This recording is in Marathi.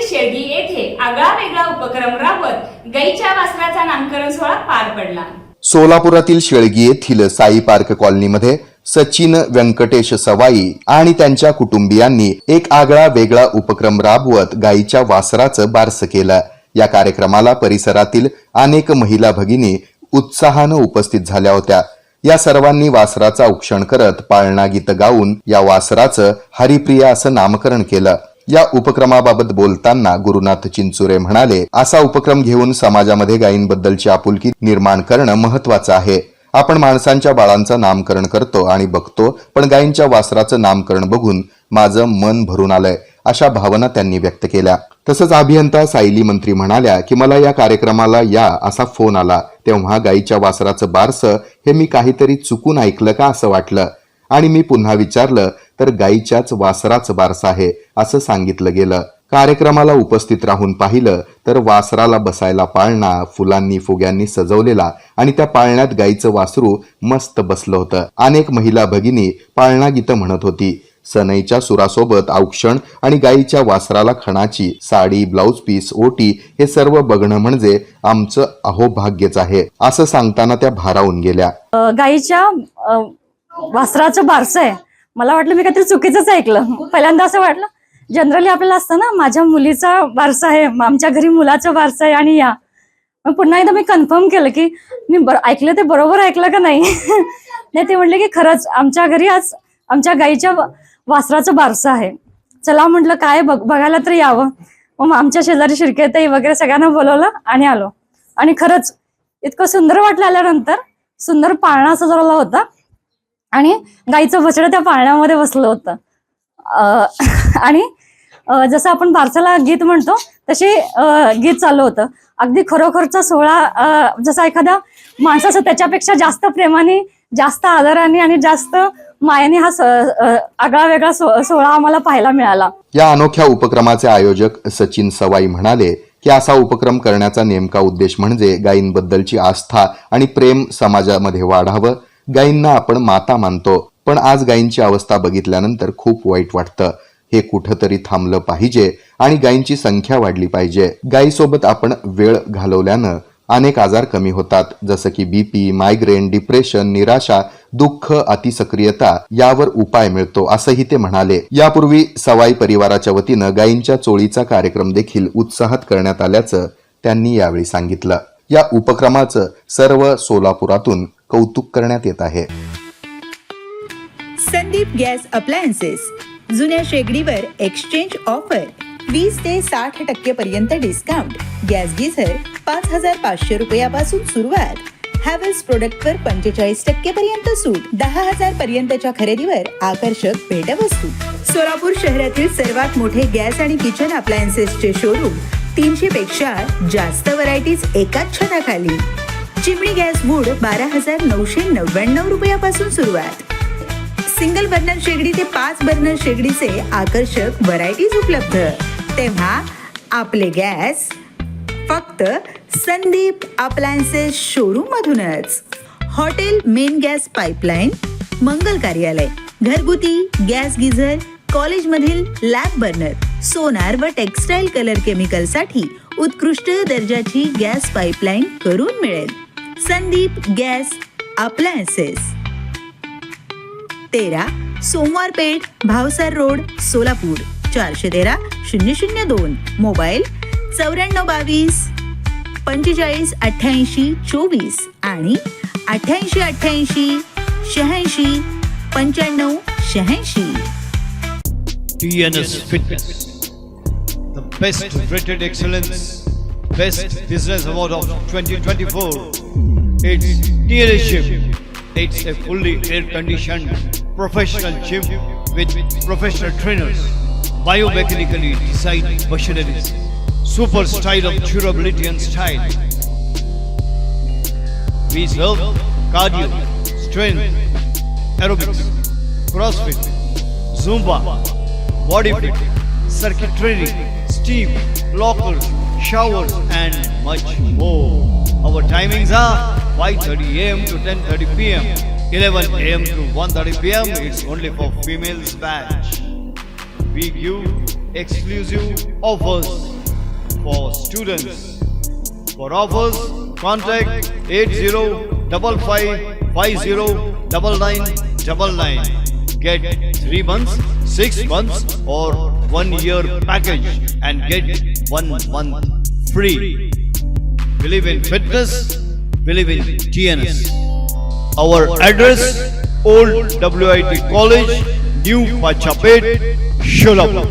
शेळगी येथे आगळा वेगळा उपक्रम राबवत गाईच्या वासराचा नामकरण सोहळा पार पडला. सोलापुरातील शेळगी येथील साई पार्क कॉलनीमध्ये सचिन व्यंकटेश सवाई आणि त्यांच्या कुटुंबियांनी एक आगळा वेगळा उपक्रम राबवत गाईच्या वासराचं बारसं केलं. या कार्यक्रमाला परिसरातील अनेक महिला भगिनी उत्साहानं उपस्थित झाल्या होत्या. या सर्वांनी वासराचा औक्षण करत पाळणा गीत गाऊन या वासराचं हरिप्रिया असं नामकरण केलं. या उपक्रमाबाबत बोलताना गुरुनाथ चिंचुरे म्हणाले, असा उपक्रम घेऊन समाजामध्ये गायींबद्दलची आपुलकी निर्माण करणं महत्वाचं आहे. आपण माणसांच्या बाळांचं नामकरण करतो आणि बघतो, पण गायींच्या वासराचं नामकरण बघून माझं मन भरून आलंय, अशा भावना त्यांनी व्यक्त केल्या. तसंच अभियंता सायली मंत्री म्हणाल्या की मला या कार्यक्रमाला या असा फोन आला तेव्हा गायीच्या वासराचं बारसं हे मी काहीतरी चुकून ऐकलं का असं वाटलं आणि मी पुन्हा विचारलं तर गायीच्याच वासराचं बारसं आहे असं सांगितलं गेलं. कार्यक्रमाला उपस्थित राहून पाहिलं तर वासराला बसायला पाळणा फुलांनी फुग्यांनी सजवलेला आणि त्या पाळण्यात गायीचं वासरू मस्त बसलं होतं. अनेक महिला भगिनी पाळणा गीतं म्हणत होती. सनईच्या सुरासोबत औक्षण आणि गायीच्या वासराला खणाची साडी ब्लाउज पीस ओटी हे सर्व बघणं म्हणजे आमचं अहोभाग्यच आहे असं सांगताना त्या भारावून गेल्या. गायीच्या वासराचं बारसं आहे. मला वाटलं मी काहीतरी चुकीचंच ऐकलं. पहिल्यांदा असं वाटलं, जनरली आपल्याला असतं ना माझ्या मुलीचा वारसा आहे, आमच्या घरी मुलाचं वारसा आहे आणि या मग पुन्हा एकदा मी कन्फर्म केलं की मी ऐकलं ते बरोबर ऐकलं का नाही. नाही, ते म्हणले की खरंच आमच्या घरी आज आमच्या गाईच्या वासराचं बारसं आहे. चला म्हटलं काय बघायला तर यावं. मग आमच्या शेजारी शिरकेताई वगैरे सगळ्यांना बोलवलं आणि आलो आणि खरंच इतकं सुंदर वाटलं. आल्यानंतर सुंदर पाळणा सजवला होता आणि गाईचं बछडं त्या पाळण्यामध्ये बसलं होतं. आणि जसं आपण बारसाला गीत म्हणतो तसे गीत चालू होतं. अगदी खरोखरचा सोहळा जसा एखाद्या माणसाचं त्याच्यापेक्षा जास्त प्रेमाने जास्त आदराने आणि जास्त मायाने हा आगळा वेगळा सोहळा आम्हाला पाहायला मिळाला. या अनोख्या उपक्रमाचे आयोजक सचिन सवाई म्हणाले की असा उपक्रम करण्याचा नेमका उद्देश म्हणजे गायींबद्दलची आस्था आणि प्रेम समाजामध्ये वाढावं. गायींना आपण माता मानतो, पण आज गायींची अवस्था बघितल्यानंतर खूप वाईट वाटतं. हे कुठंतरी थांबलं पाहिजे आणि गायींची संख्या वाढली पाहिजे. गायीसोबत आपण वेळ घालवल्यानं अनेक आजार कमी होतात, जसं की बीपी, मायग्रेन, डिप्रेशन, निराशा, दुःख, अतिसक्रियता यावर उपाय मिळतो असंही ते म्हणाले. यापूर्वी सवाई परिवाराच्या वतीनं गायींच्या चोळीचा कार्यक्रम देखील उत्साहात करण्यात आल्याचं त्यांनी यावेळी सांगितलं. या उपक्रमाचं सर्व सोलापुरातून कौतुक करण्यात येत आहे. संदीप गॅस अप्लायन्सेस जुन्या शेगडीवर एक्सचेंज ऑफर 20 ते 60% पर्यंत डिस्काउंट. गॅस गीझर 5,500 रुपयापासून सुरुवात. हॅवेल्स प्रोडक्टवर 45% पर्यंत सूट. 10,000 पर्यंतच्या खरेदीवर आकर्षक भेटवस्तू. सोलापूर शहरातील सर्वात मोठे गॅस आणि किचन अप्लायन्सेसचे शोरूम. 300 पेक्षा जास्त व्हरायटीज एकाच छताखाली. चिमणी गॅस वूड 12,999 रुपयापासून सुरुवात. सिंगल बर्नर शेगडी ते 5 बर्नर शेगडीचे आकर्षक व्हरायटीज उपलब्ध. तेव्हा आपले गॅस फक्त संदीप अप्लायन्सेस शोरूम मधूनच. हॉटेल मेन गॅस पाईपलाईन, मंगल कार्यालय, घरगुती गॅस गिझर, कॉलेजमधील लॅब बर्नर, सोनार व टेक्सटाईल कलर केमिकल साठी उत्कृष्ट दर्जाची गॅस पाईपलाईन करून मिळेल. संदीप गॅस अप्लायन्सेस, 13 सोमवार पेठ, भावसार रोड, सोलापूर. 413-002. मोबाईल 9422 45 88 24 आणि 88 88 86 95 86. TNS Fitness, the best rated excellence, best business award of 2024. It's TNS Gym. It's a fully air-conditioned professional gym with professional trainers, biomechanically designed machineries, super style of durability and style. We serve cardio, strength, aerobics, crossfit, zumba, body fit, circuit training, steam, lockers, showers and much more. Our timings are 5:30 AM to 10:30 PM, 11 AM to 1:30 PM. It's only for females batch. We give exclusive offers for students. For offers, contact 8055509999. Get 3 months, 6 months or 1 year package and get 1 month free. Believe in fitness, believe in TNS. Our address, Old WIT College, New Pachapet, Sholapur.